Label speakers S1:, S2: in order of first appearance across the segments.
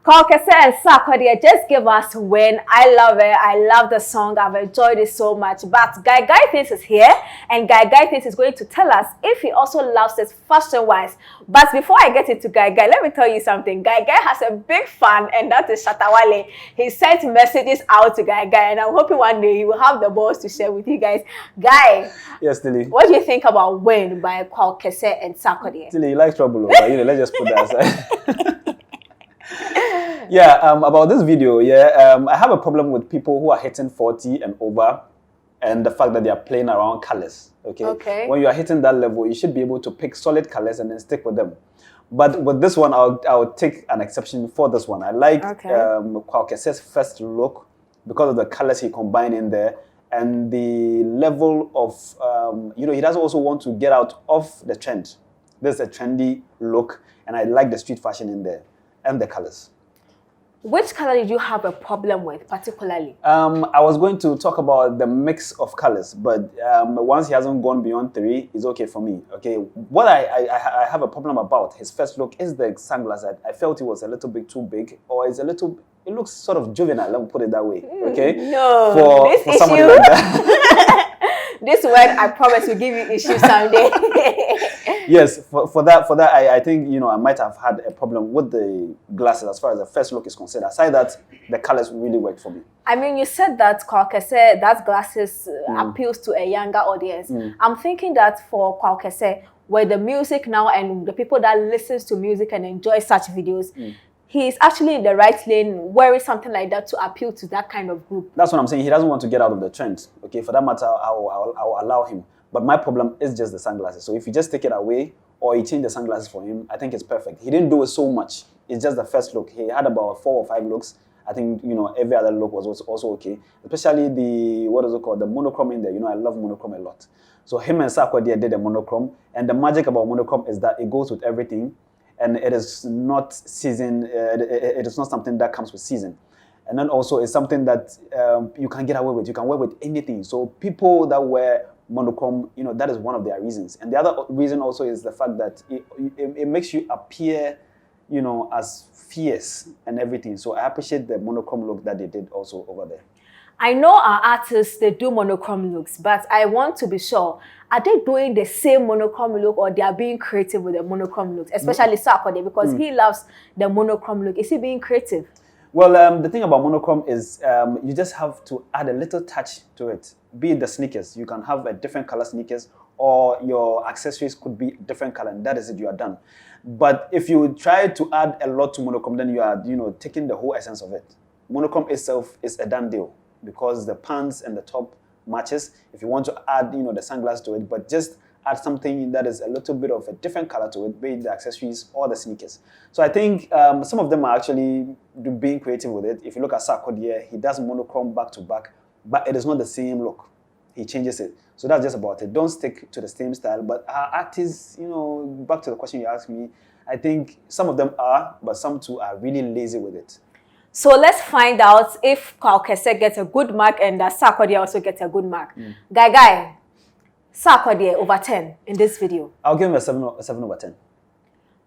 S1: Kwaw Kese and Sarkodie just give us Win. I love it. I love the song. I've enjoyed it so much. But Guy Things is here, and Guy Things is going to tell us if he also loves it fashion-wise. But before I get into Guy, let me tell you something. Guy has a big fan, and that is Shatawale. He sent messages out to Guy, and I'm hoping one day he will have the balls to share with you guys. Guy.
S2: Yes, Tilly.
S1: What do you think about Win by Kwaw Kese and Sarkodie?
S2: Tilly, you like trouble, but let's just put that aside. Yeah, about this video, I have a problem with people who are hitting 40 and over, and the fact that they are playing around colors. Okay. When you are hitting that level, you should be able to pick solid colors and then stick with them. But with this one, I'll take an exception for this one. I like Kwaw Kese's first look because of the colors he combined in there and the level of he doesn't also want to get out of the trend. There's a trendy look, and I like the street fashion in there and the colors.
S1: Which color did you have a problem with particularly?
S2: I was going to talk about the mix of colors, but once he hasn't gone beyond 3, it's okay for me. Okay, what I have a problem about his first look is the sunglasses. I felt it was a little bit too big, or it looks sort of juvenile. Let me put it that way. Okay,
S1: no,
S2: for somebody like that.
S1: This word, I promise, will give you issues someday.
S2: Yes, for that, I think I might have had a problem with the glasses as far as the first look is concerned. Aside that, the colors really worked for me.
S1: I mean, you said that Kwaw Kese, that glasses appeals to a younger audience. I'm thinking that for Kwaw Kese, where the music now and the people that listens to music and enjoy such videos, he is actually in the right lane wearing something like that to appeal to that kind of group.
S2: That's what I'm saying. He doesn't want to get out of the trend. Okay, for that matter, I'll allow him. But my problem is just the sunglasses. So if you just take it away or you change the sunglasses for him, I think it's perfect. He didn't do it so much. It's just the first look. He had about 4 or 5 looks. I think, every other look was also okay. Especially the monochrome in there. I love monochrome a lot. So him and Sarkodie did a monochrome. And the magic about monochrome is that it goes with everything. And it is not season. It is not something that comes with season. And then also it's something that you can get away with. You can wear with anything. So people that wear monochrome, that is one of their reasons. And the other reason also is the fact that it makes you appear, as fierce and everything. So I appreciate the monochrome look that they did also over there.
S1: I know our artists, they do monochrome looks, but I want to be sure, are they doing the same monochrome look or they are being creative with the monochrome looks, especially Sarkodie, because he loves the monochrome look. Is he being creative?
S2: Well, the thing about monochrome is you just have to add a little touch to it. Be it the sneakers, you can have a different color sneakers, or your accessories could be different color, and that is it, you are done. But if you try to add a lot to monochrome, then you are, taking the whole essence of it. Monochrome itself is a done deal because the pants and the top matches. If you want to add, the sunglasses to it, but just add something that is a little bit of a different color to it, be it the accessories or the sneakers. So I think some of them are actually being creative with it. If you look at Sarkodie, he does monochrome back to back, but it is not the same look. He changes it. So that's just about it. Don't stick to the same style. But artists, back to the question you asked me, I think some of them are, but some too are really lazy with it.
S1: So let's find out if Kwaw Kese gets a good mark and Sarkodie also gets a good mark. Guy, Sarkodie over 10 in this video.
S2: I'll give him a 7 over 10.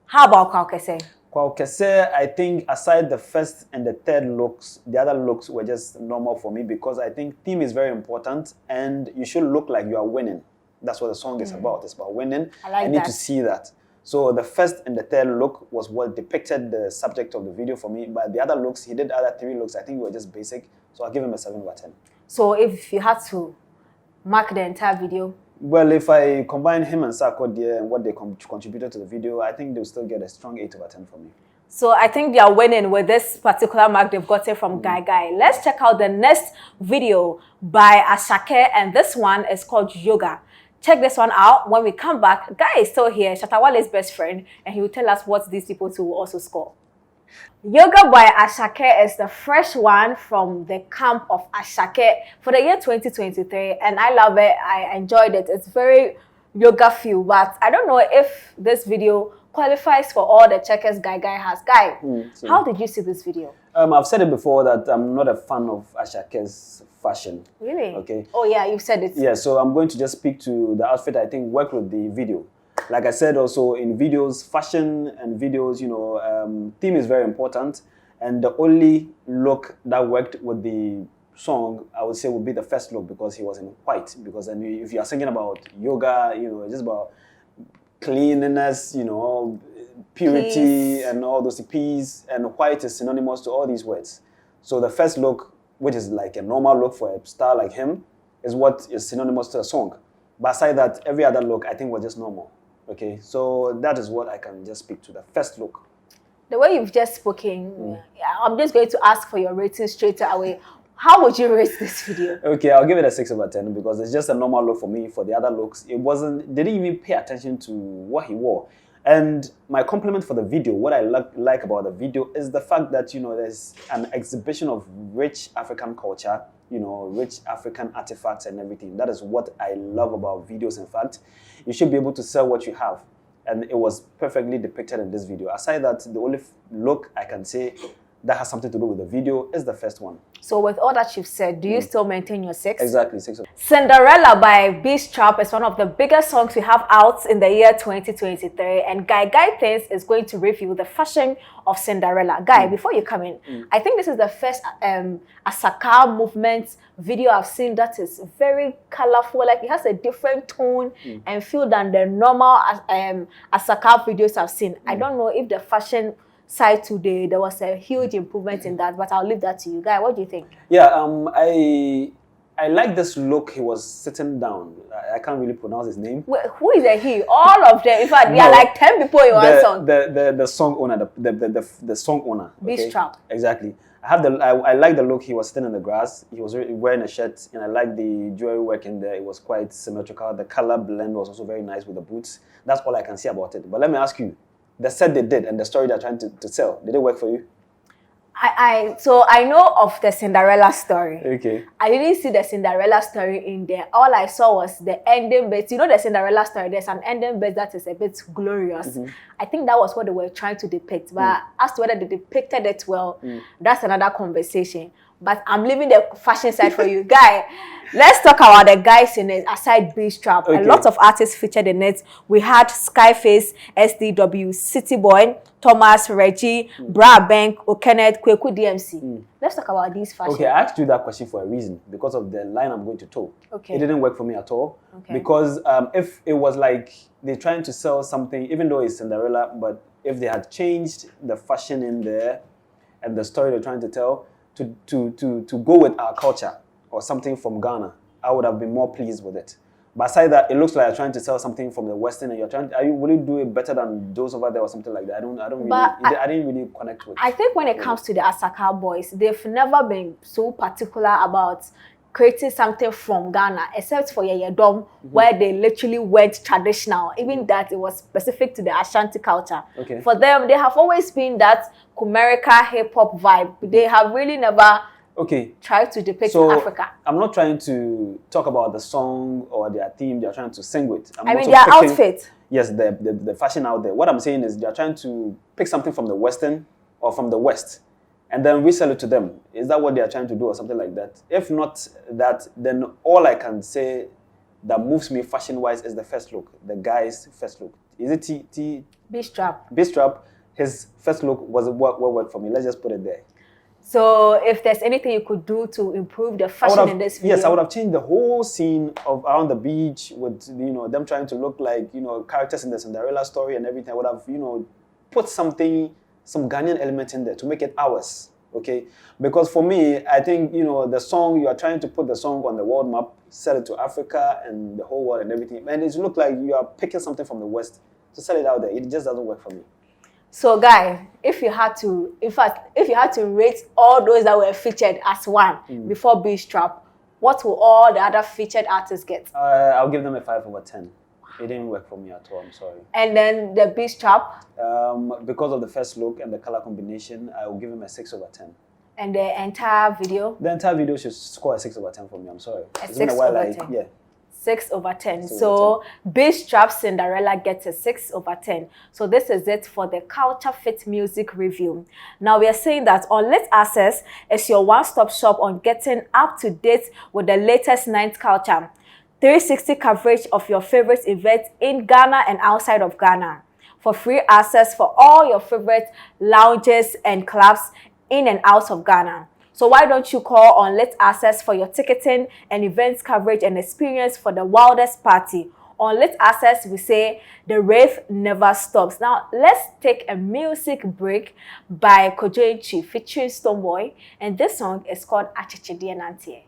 S1: How about Kwaw Kese?
S2: Kwaw Kese, I think aside the first and the third looks, the other looks were just normal for me because I think theme is very important and you should look like you are winning. That's what the song is about. It's about winning. I need to see that. So the first and the third look was what depicted the subject of the video for me. But the other looks, he did other 3 looks, I think were just basic. So I'll give him a 7 over 10.
S1: So if you had to mark the entire video?
S2: Well, if I combine him and Sarkodie and what they contributed to the video, I think they'll still get a strong 8 over 10 for me. So
S1: I think they are winning with this particular mark they've gotten from Guy. Let's check out the next video by Asake, and this one is called Yoga. Check this one out. When we come back, Guy is still here, Shatawale's best friend, and he will tell us what these people will also score. Yoga by Asake is the fresh one from the camp of Asake for the year 2023, and I love it. I enjoyed it. It's very yoga feel, but I don't know if this video qualifies for all the checkers Guy has. Guy, how did you see this video?
S2: I've said it before that I'm not a fan of Asake's fashion.
S1: Really?
S2: Okay.
S1: Oh yeah, you've said it.
S2: Yeah, so I'm going to just speak to the outfit I think worked with the video. Like I said also in videos, fashion and videos, theme is very important. And the only look that worked with the song, I would say, would be the first look because he was in white. Because then if you are singing about yoga, it's just about cleanliness, purity
S1: Peace.
S2: and all those peace, and white is synonymous to all these words. So the first look, which is like a normal look for a star like him, is what is synonymous to a song. But aside that, every other look I think was just normal. Okay, so that is what I can just speak to, the first look.
S1: The way you've just spoken, I'm just going to ask for your rating straight away. How would you rate this video?
S2: Okay, I'll give it a 6/10 because it's just a normal look for me. For the other looks, they didn't even pay attention to what he wore. And my compliment for the video, what I like about the video is the fact that, there's an exhibition of rich African culture, rich African artifacts and everything. That is what I love about videos. In fact, you should be able to sell what you have. And it was perfectly depicted in this video. Aside that, the only look I can say that has something to do with the video is the first one.
S1: So with all that you've said, do you still maintain your 6?
S2: Exactly, 6.
S1: Cinderella by Beeztrap is one of the biggest songs we have out in the year 2023, and Guy Things is going to review the fashion of Cinderella. Guy, before you come in, I think this is the first Asake movement video I've seen that is very colorful. Like it has a different tone and feel than the normal Asake videos I've seen. I don't know if the fashion side today there was a huge improvement in that, but I'll leave that to you. Guy, what do you think?
S2: Yeah, I like this look. He was sitting down. I can't really pronounce his name.
S1: Wait, who is a he? All of them. In fact, there are like 10 people in one song.
S2: The song owner, the song owner. Okay?
S1: Beestrap.
S2: Exactly. I like the look. He was sitting in the grass. He was wearing a shirt, and I like the jewelry work in there. It was quite symmetrical. The color blend was also very nice with the boots. That's all I can say about it. But let me ask you, the set they did and the story they're trying to tell, did it work for you?
S1: So I know of the Cinderella story.
S2: Okay.
S1: I didn't see the Cinderella story in there. All I saw was the ending bit. You know the Cinderella story, there's an ending bit that is a bit glorious. I think that was what they were trying to depict. But as to whether they depicted it well, that's another conversation. But I'm leaving the fashion side for you. Guy, let's talk about the guys in it aside Beeztrap. Okay. A lot of artists featured in it. We had Skyface, SDW, City Boy, Thomas, Reggie, Bra Bank, Okenet, Kweku DMC. Let's talk about these fashion.
S2: Okay, I asked you that question for a reason, because of the line I'm going to toe.
S1: Okay.
S2: It didn't work for me at all.
S1: Okay.
S2: Because if it was like they're trying to sell something, even though it's Cinderella, but if they had changed the fashion in there and the story they're trying to tell to go with our culture or something from Ghana, I would have been more pleased with it. But aside that, it looks like you're trying to sell something from the Western, and will you do it better than those over there or something like that? I didn't really connect with it.
S1: I think when it comes to the Asake boys, they've never been so particular about creating something from Ghana, except for Yeye Dom, where they literally went traditional. Even that, it was specific to the Ashanti culture.
S2: Okay.
S1: For them, they have always been that Kumerica hip-hop vibe. They have really never tried to depict Africa.
S2: I'm not trying to talk about the song or their theme they're trying to sing with.
S1: I mean, their outfit.
S2: Yes, the fashion out there. What I'm saying is they're trying to pick something from the Western or from the West and then resell it to them. Is that what they're trying to do or something like that? If not that, then all I can say that moves me fashion-wise is the first look, the guy's first look. Is it
S1: Beeztrap.
S2: Beeztrap, his first look was what worked for me. Let's just put it there.
S1: So if there's anything you could do to improve the fashion in this video.
S2: Yes, I would have changed the whole scene of around the beach with, them trying to look like, characters in the Cinderella story and everything. I would have, put some Ghanaian element in there to make it ours, okay? Because for me, I think, the song, you are trying to put the song on the world map, sell it to Africa and the whole world and everything. And it looks like you are picking something from the West to sell it out there. It just doesn't work for me.
S1: So, Guy, if you had to rate all those that were featured as one before Beeztrap, what will all the other featured artists get?
S2: I'll give them a 5/10. It didn't work for me at all, I'm sorry.
S1: And then the Beeztrap?
S2: Because of the first look and the color combination, I will give him a 6/10.
S1: And the entire video?
S2: The entire video should score a 6/10 for me, I'm sorry.
S1: It's been a while, 6/10? Yeah. 6/10. So Beestrap Cinderella gets a 6/10. So this is it for the Culture Fit Music Review. Now we are saying that Unlit Access is your one-stop shop on getting up to date with the latest 9th culture. 360 coverage of your favorite events in Ghana and outside of Ghana. For free access for all your favorite lounges and clubs in and out of Ghana. So why don't you call on Let's Access for your ticketing and events coverage and experience for the wildest party. On Let's Access, we say the rave never stops. Now, let's take a music break by Kojo Echi featuring Stonebwoy, and this song is called Achichidie Nantie.